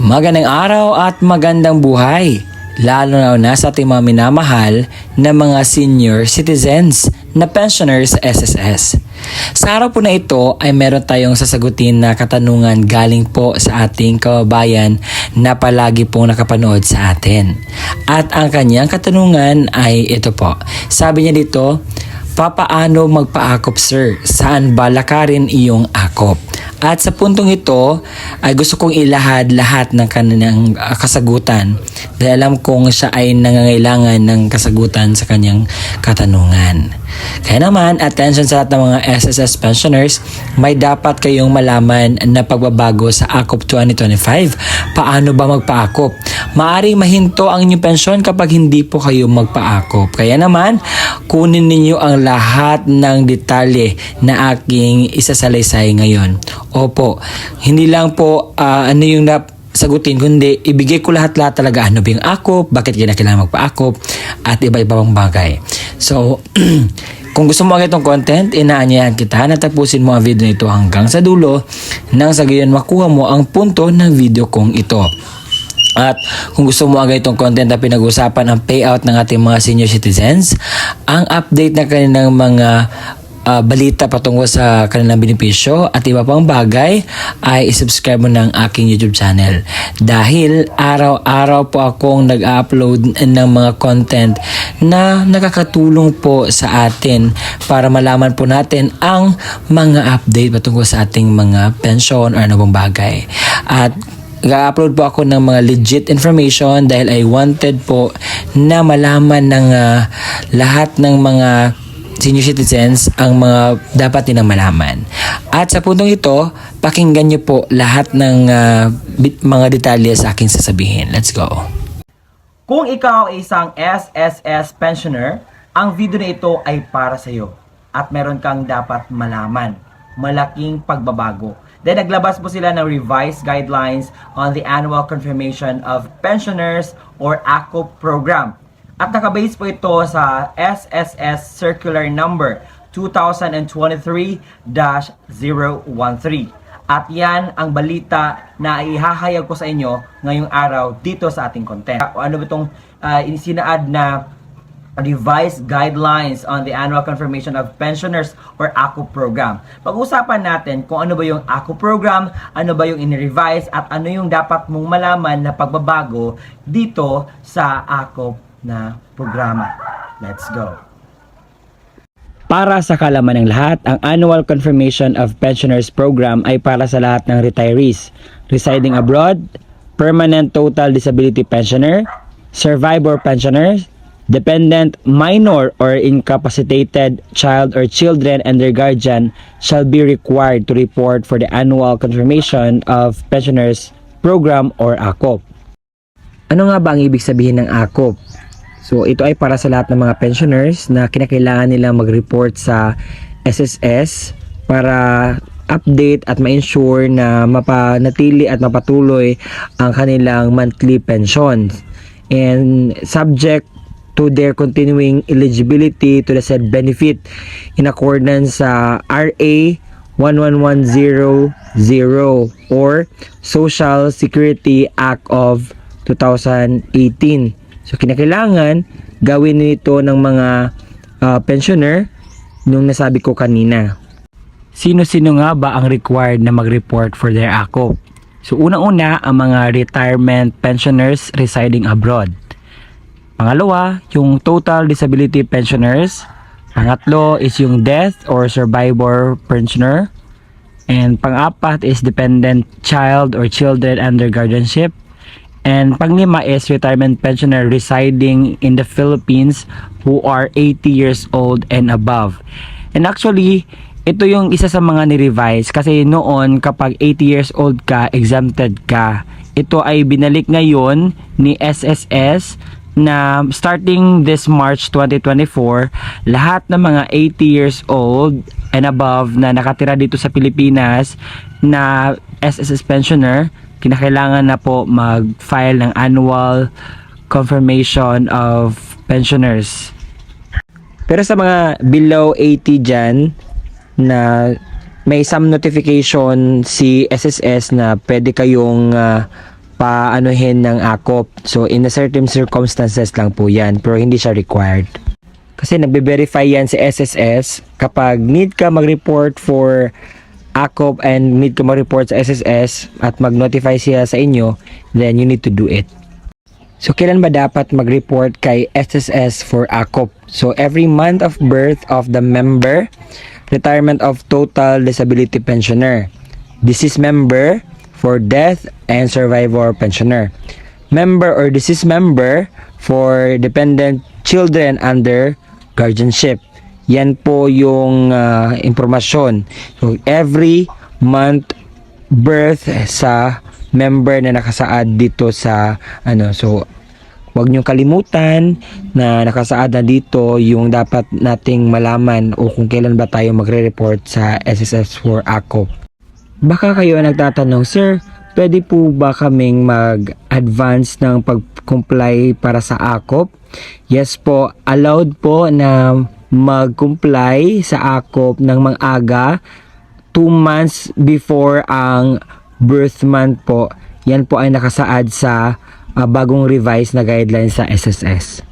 Magandang araw at magandang buhay, lalo na sa ating mga minamahal na mga senior citizens na pensioners SSS. Sa araw po na ito ay meron tayong sasagutin na katanungan galing po sa ating kababayan na palagi pong nakapanood sa atin. At ang kanyang katanungan ay ito po. Sabi niya dito, papaano magpaakop sir? Saan ba lakarin iyong akop? At sa puntong ito ay gusto kong ilahad lahat ng kanyang kasagutan dahil alam kong siya ay nangangailangan ng kasagutan sa kanyang katanungan. Kaya naman, attention sa lahat ng mga SSS pensioners, may dapat kayong malaman na pagbabago sa AKOP 2025. Paano ba magpaakop? Maaring mahinto ang inyong pensyon kapag hindi po kayo magpaakop. Kaya naman, kunin ninyo ang lahat ng detalye na aking isasalaysay ngayon. Opo, hindi lang po ano yung sagutin, kundi ibigay ko lahat-lahat talaga ano ba yung akop, bakit kailangan magpa-akop, at iba-iba pang bagay. So, kung gusto mo agad itong content, inaanyayahan kita na tapusin mo ang video nito hanggang sa dulo nang sa gayon makuha mo ang punto ng video kong ito. At kung gusto mo agad itong content na pinag-usapan ang payout ng ating mga senior citizens, ang update na kanilang mga balita patungkol sa kanilang benepisyo at iba pang bagay, ay isubscribe mo ng aking YouTube channel. Dahil araw-araw po akong nag-upload ng mga content na nakakatulong po sa atin para malaman po natin ang mga update patungkol sa ating mga pensyon o ano bang bagay. At ga-upload po ako ng mga legit information dahil I wanted po na malaman ng lahat ng mga senior citizens ang mga dapat nilang malaman. At sa puntong ito, pakinggan niyo po lahat ng mga detalye sa aking sasabihin. Let's go. Kung ikaw ay isang SSS pensioner, ang video na ito ay para sa iyo at meron kang dapat malaman. Malaking pagbabago. Then naglabas po sila ng revised guidelines on the annual confirmation of pensioners or AKOP program. At nakabase po ito sa SSS Circular Number 2023-013. At yan ang balita na ihahayag ko sa inyo ngayong araw dito sa ating content. Ano ba itong sinaad na revised guidelines on the annual confirmation of pensioners or AKOP program? Pag-usapan natin kung ano ba yung AKOP program, ano ba yung in-revise, at ano yung dapat mong malaman na pagbabago dito sa AKOP na programa. Let's go. Para sa kalaman ng lahat, ang Annual Confirmation of Pensioners Program ay para sa lahat ng retirees, residing abroad, permanent total disability pensioner, survivor pensioners, dependent, minor or incapacitated child or children and their guardian shall be required to report for the Annual Confirmation of Pensioners Program or AKOP. Ano nga ba ang ibig sabihin ng AKOP? So ito ay para sa lahat ng mga pensioners na kinakailangan nilang mag-report sa SSS para update at ma-ensure na mapanatili at mapatuloy ang kanilang monthly pensions, and subject to their continuing eligibility to the said benefit in accordance sa RA 11100 or Social Security Act of 2018. So kinakailangan gawin nito ng mga pensioner nung nasabi ko kanina. Sino-sino nga ba ang required na mag-report for their AKOP? So unang-una, ang mga retirement pensioners residing abroad. Pangalawa, yung total disability pensioners. Pangatlo is yung death or survivor pensioner. And pang-apat is dependent child or children under guardianship. And panglima is retirement pensioner residing in the Philippines who are 80 years old and above. And actually, ito yung isa sa mga ni-revise kasi noon kapag 80 years old ka, exempted ka. Ito ay binalik ngayon ni SSS na starting this March 2024, lahat ng mga 80 years old and above na nakatira dito sa Pilipinas na SSS pensioner, kinakailangan na po mag-file ng annual confirmation of pensioners. Pero sa mga below 80 dyan na may some notification si SSS na pwede kayong paanuhin ng AKOP. So in a certain circumstances lang po yan, pero hindi siya required. Kasi nagbe-verify yan si SSS kapag need ka mag-report for AKOP and need ka mag-report sa SSS at mag-notify siya sa inyo, then you need to do it. So kailan ba dapat mag-report kay SSS for AKOP? So every month of birth of the member, retirement of total disability pensioner, deceased member for death and survivor pensioner, member or deceased member for dependent children under guardianship. Yan po yung impormasyon. So, every month birth sa member na nakasaad dito sa so wag niyong kalimutan na nakasaad na dito yung dapat nating malaman o kung kailan ba tayo magre-report sa SSS for AKOP. Baka kayo nagtatanong, sir, pwede po ba kaming mag-advance ng pag-comply para sa AKOP? Yes po, allowed po na mag-comply sa AKOP ng mang-aga 2 months before ang birth month po. Yan po ay nakasaad sa bagong revised na guidelines sa SSS.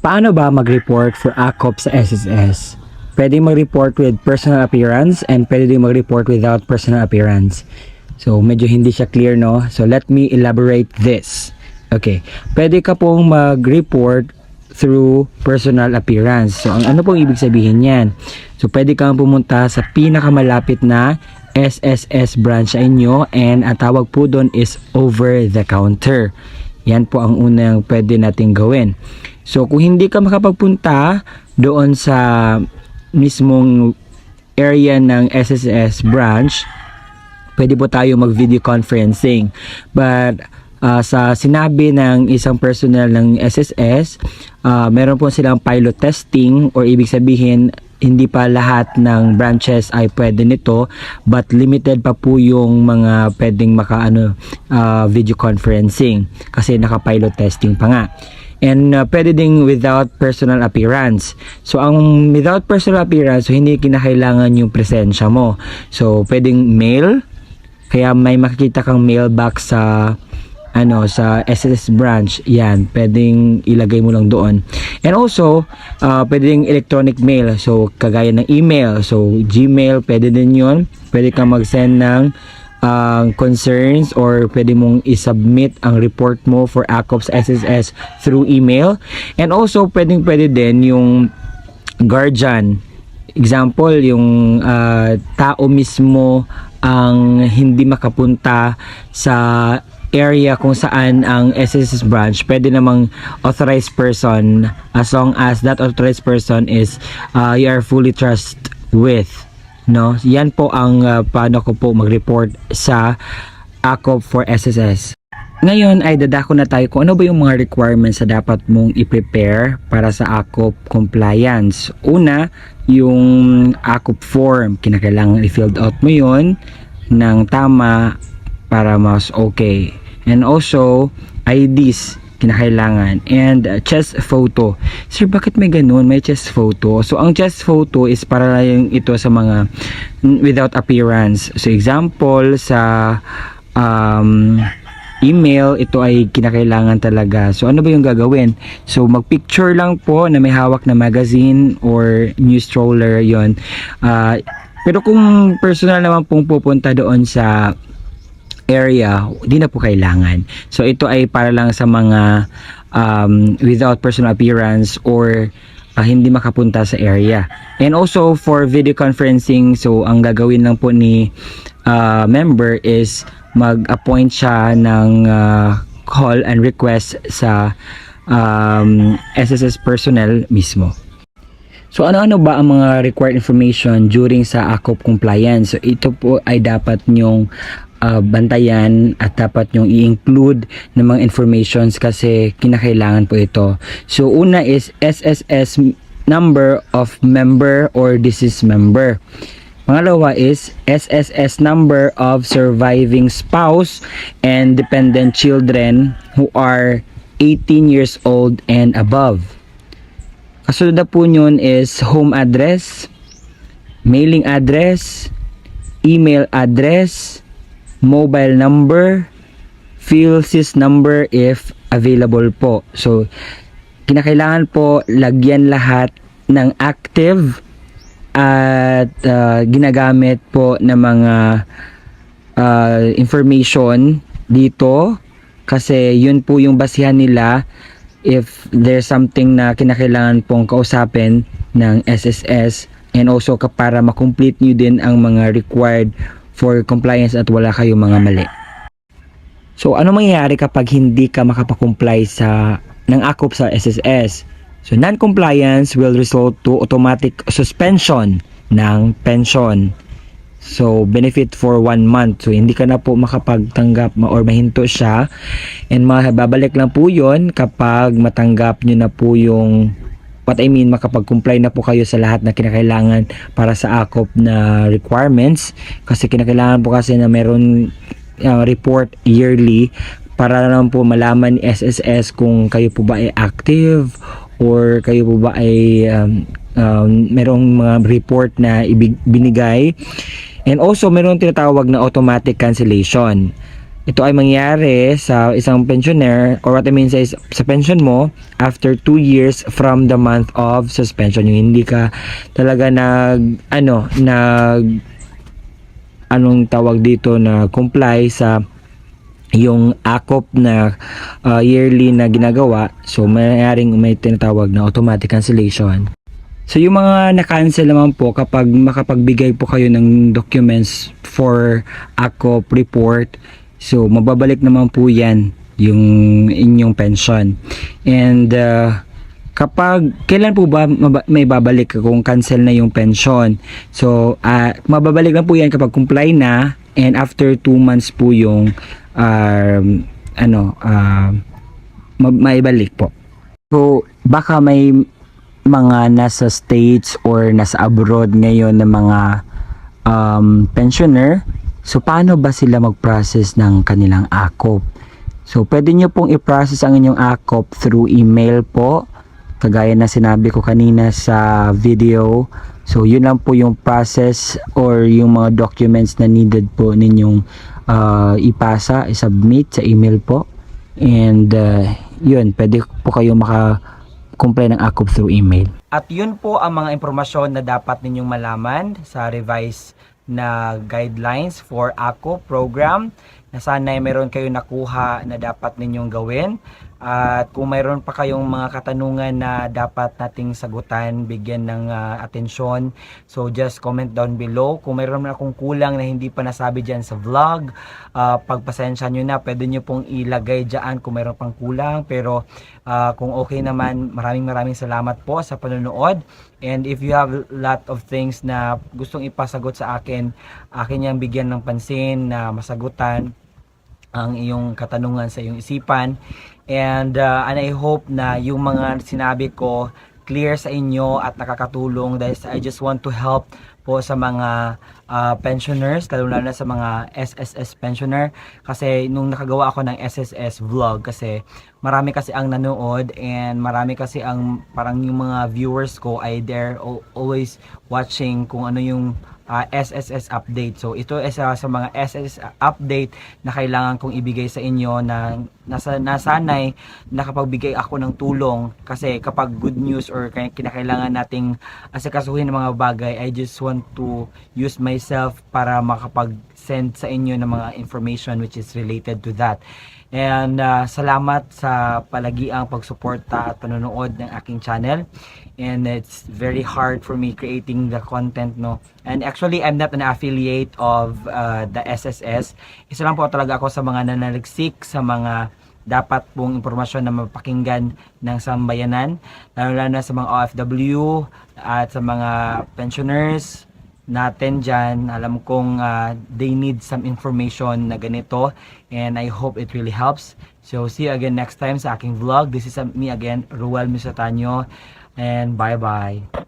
Paano ba mag-report for AKOP sa SSS? Pwede mag-report with personal appearance and pwede din mag-report without personal appearance. So, medyo hindi siya clear, no? So, let me elaborate this. Okay. Pwede ka pong mag-report through personal appearance. So, ano pong ibig sabihin yan? So, pwede kang pumunta sa pinakamalapit na SSS branch sa inyo and ang tawag po doon is over the counter. Yan po ang unang pwede nating gawin. So, kung hindi ka makapagpunta doon sa mismong area ng SSS branch, pwede po tayo mag-video conferencing. But, sa sinabi ng isang personnel ng SSS, meron po silang pilot testing or ibig sabihin hindi pa lahat ng branches ay pwede nito but limited pa po yung mga pwedeng video conferencing kasi naka-pilot testing pa nga. And pwede ding without personal appearance. So ang without personal appearance, so hindi kinakailangan yung presensya mo. So pwedeng mail, kaya may makikita kang mailbox sa sa SSS branch, yan, pwedeng ilagay mo lang doon. And also, pwedeng electronic mail, so kagaya ng email, so Gmail, pwede din yun. Pwede kang mag-send ng concerns or pwede mong isubmit ang report mo for AKOP sa SSS through email. And also, pwede din yung guardian. Example, yung tao mismo ang hindi makapunta sa area kung saan ang SSS branch, pwede namang authorized person as long as that authorized person is you are fully trust with, no? Yan po ang paano ko po mag-report sa AKOP for SSS. Ngayon ay dadako na tayo kung ano ba yung mga requirements na dapat mong i-prepare para sa AKOP compliance. Una, yung AKOP form, kinakailangan i-filled out mo yun ng tama para mas okay. And also, IDs kinakailangan. And chest photo. Sir, bakit may ganun? May chest photo. So, ang chest photo is para lang ito sa mga without appearance. So, example, sa email, ito ay kinakailangan talaga. So, ano ba yung gagawin? So, mag-picture lang po na may hawak na magazine or news stroller, yon. Pero kung personal naman pong pupunta doon sa area, di na po kailangan. So, ito ay para lang sa mga without personal appearance or hindi makapunta sa area. And also, for video conferencing, so, ang gagawin lang po ni member is mag-appoint siya ng call and request sa SSS personnel mismo. So, ano-ano ba ang mga required information during sa AKOP compliance? So, ito po ay dapat nyong bantayan at dapat nyong i-include ng mga informations kasi kinakailangan po ito. So, una is SSS number of member or deceased member. Pangalawa is SSS number of surviving spouse and dependent children who are 18 years old and above. Kasunod na po nyon is home address, mailing address, email address, mobile number, PhilSys number if available po. So, kinakailangan po lagyan lahat ng active at ginagamit po ng mga information dito kasi yun po yung basihan nila if there's something na kinakailangan pong kausapin ng SSS and also para makomplete nyo din ang mga required for compliance at wala kayong mga mali. So, ano mangyayari kapag hindi ka makapakomply ng AKOP sa SSS? So, non-compliance will result to automatic suspension ng pension. So, benefit for 1 month. So, hindi ka na po makapagtanggap or mahinto siya. And babalik lang po yun kapag matanggap nyo na po yung makapag-comply na po kayo sa lahat na kinakailangan para sa AKOP na requirements. Kasi kinakailangan po kasi na meron report yearly para naman po malaman ni SSS kung kayo po ba ay active or kayo po ba ay merong mga report na binigay. And also meron tinatawag na automatic cancellation. Ito ay mangyari sa isang pensioner or what I mean sa pension mo after 2 years from the month of suspension. Yung hindi ka talaga anong tawag dito na comply sa yung AKOP na yearly na ginagawa. So may tinatawag na automatic cancellation. So yung mga na-cancel naman po kapag makapagbigay po kayo ng documents for AKOP report, so mababalik naman po yan yung inyong pension. And kapag kailan po ba may babalik kung cancel na yung pension? So, mababalik na po yan kapag comply na and after 2 months po yung maibalik po. So, baka may mga nasa States or nasa abroad ngayon na mga pensioner. So, paano ba sila mag-process ng kanilang AKOP? So, pwede nyo pong i-process ang inyong AKOP through email po. Kagaya na sinabi ko kanina sa video. So, yun lang po yung process or yung mga documents na needed po ninyong i-submit sa email po. And, yun, pwede po kayo maka-comply ng AKOP through email. At yun po ang mga impormasyon na dapat ninyong malaman sa revised na guidelines for AKOP program na sana ay meron kayo nakuha na dapat ninyong gawin. At kung mayroon pa kayong mga katanungan na dapat nating sagutan, bigyan ng atensyon, so just comment down below. Kung mayroon na akong kulang na hindi pa nasabi dyan sa vlog, pagpasensya nyo na, pwede nyo pong ilagay dyan kung mayroon pang kulang. Pero kung okay naman, maraming salamat po sa panonood. And if you have a lot of things na gustong ipasagot sa akin yang bigyan ng pansin na masagutan ang iyong katanungan sa iyong isipan. And I hope na yung mga sinabi ko clear sa inyo at nakakatulong dahil I just want to help po sa mga pensioners, lalo na sa mga SSS pensioner. Kasi nung nakagawa ako ng SSS vlog, kasi marami kasi ang nanood and marami kasi ang parang yung mga viewers ko ay they're always watching kung ano yung SSS update. So ito isa sa mga SSS update na kailangan kong ibigay sa inyo na nasanay nakapagbigay ako ng tulong, kasi kapag good news or kinakailangan nating asikasuhin ng mga bagay, I just want to use myself para makapag-send sa inyo ng mga information which is related to that. And salamat sa palagiang pagsuporta at panonood ng aking channel. And it's very hard for me creating the content, no. And actually, I'm not an affiliate of the SSS. Isa lang po talaga ako sa mga nanaliksik sa mga dapat pong impormasyon na mapakinggan ng sambayanan, lalo na sa mga OFW at sa mga pensioners natin dyan. Alam kong they need some information na ganito, and I hope it really helps. So see you again next time sa aking vlog. This is me again, Ruel Misotanyo, and bye bye.